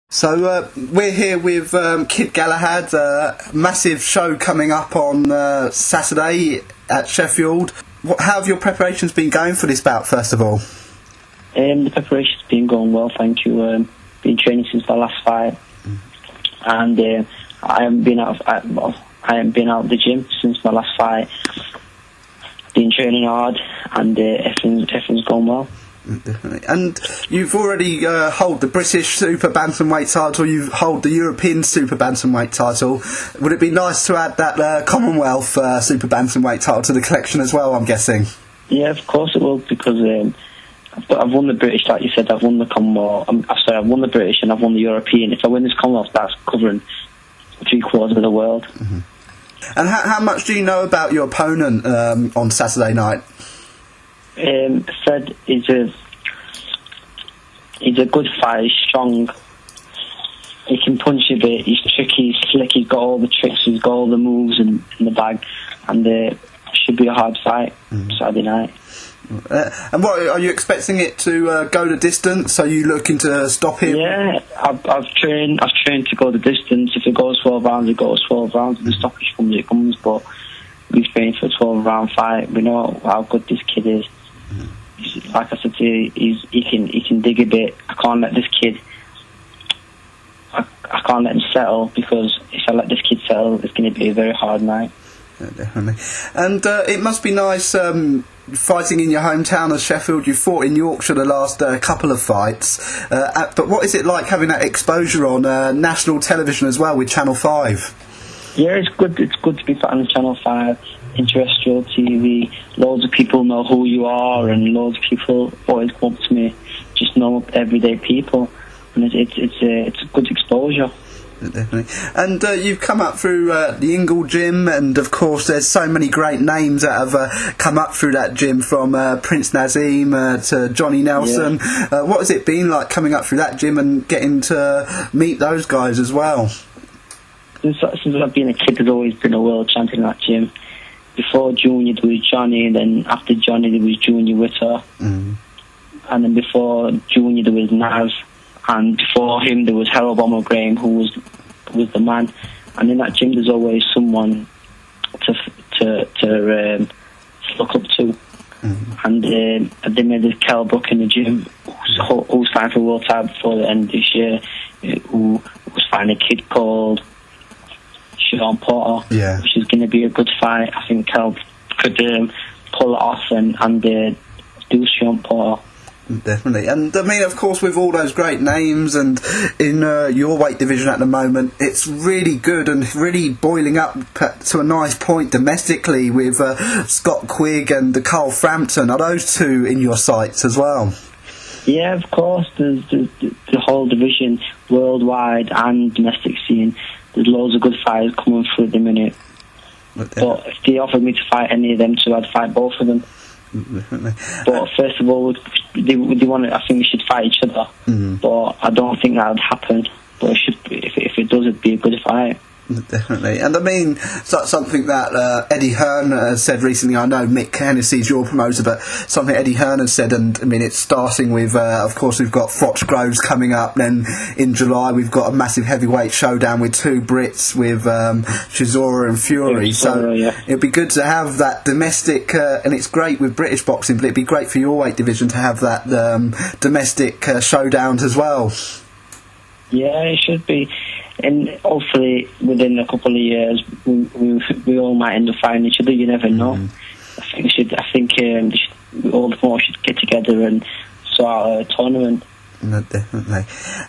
So we're here with Kid Galahad, massive show coming up on Saturday at Sheffield. How have your preparations been going for this bout, first of all? The preparation's been going well, thank you. Been training since my last fight, and I haven't been out of the gym since my last fight. Been training hard, and everything's going well. Definitely. And you've already hold the British Super Bantamweight title, you hold the European Super Bantamweight title. Would it be nice to add that Commonwealth Super Bantamweight title to the collection as well, I'm guessing? Yeah, of course it will, because I've won the British, like you said. I've won the Commonwealth. I've won the British and I've won the European. If I win this Commonwealth, that's covering 3/4 of the world. Mm-hmm. And how much do you know about your opponent on Saturday night? Fred is a good fighter. He's strong. He can punch a bit. He's tricky. He's slick. He's got all the tricks. He's got all the moves in the bag. And should be a hard fight Saturday night. And what are you expecting it to go the distance? Are you looking to stop him? Yeah, I've trained to go the distance. If it goes 12 rounds, it goes 12 rounds. If the stoppage comes, it comes. But we've trained for a 12-round fight. We know how good this kid is. Like I said to you, he can dig a bit. I can't let this kid. I can't let him settle, because if I let this kid settle, it's going to be a very hard night. Yeah, definitely. And it must be nice fighting in your hometown of Sheffield. You fought in Yorkshire the last couple of fights. But what is it like having that exposure on national television as well with Channel 5? Yeah, it's good. It's good to be fighting on Channel 5, terrestrial TV. Loads of people know who you are, and loads of people always come up to me, just know everyday people, and it's a good exposure. Definitely. And you've come up through the Ingle gym, and of course there's so many great names that have come up through that gym, from Prince Nazim to Johnny Nelson. Yeah. What has it been like coming up through that gym and getting to meet those guys as well? Since I've been a kid, there's always been a world champion in that gym. Before Junior there was Johnny, and then after Johnny there was Junior Witter, and then before Junior there was Naz, and before him there was Harold Bomber Graham, who was the man. And in that gym there's always someone to look up to. And they made this Kell Brook in the gym, who's fighting for world title before the end of this year, who was fighting a kid called Sean Porter, which is going to be a good fight. I think Kell could pull it off and do Sean Porter. Definitely. And I mean, of course, with all those great names, and in your weight division at the moment, it's really good and really boiling up to a nice point domestically with Scott Quigg and Carl Frampton. Are those two in your sights as well? Yeah, of course. There's the whole division, worldwide and domestic scene. There's loads of good fighters coming through at the minute. But if they offered me to fight any of them two, I'd fight both of them. Definitely. But first of all, I think we should fight each other. But I don't think that would happen. But if it does, it'd be a good fight. Definitely. And I mean, something that Eddie Hearn has said recently. I know Mick Hennessy's your promoter, but something Eddie Hearn has said, and I mean, it's starting with of course we've got Froch Groves coming up, then in July we've got a massive heavyweight showdown with two Brits, with Chisora and Fury. It'd be good to have that domestic, and it's great with British boxing, but it'd be great for your weight division to have that domestic showdowns as well. Yeah, it should be. And hopefully within a couple of years we all might end up fighting each other. You never know. I think all the promoters should get together and sort out a tournament. No, definitely.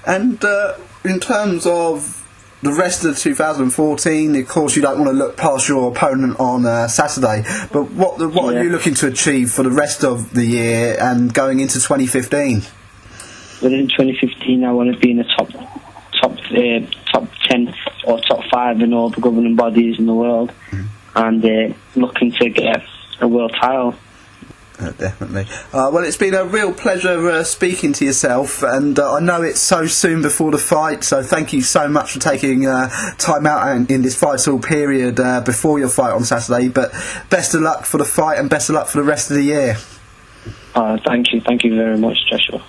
And in terms of the rest of 2014, of course you don't want to look past your opponent on Saturday, but what are you looking to achieve for the rest of the year and going into 2015? Within 2015 I want to be in the top 10 or top 5 in all the governing bodies in the world, and looking to get a world title. Definitely. Well, it's been a real pleasure speaking to yourself, and I know it's so soon before the fight, so thank you so much for taking time out in this vital period before your fight on Saturday. But best of luck for the fight, and best of luck for the rest of the year. Thank you very much, Joshua.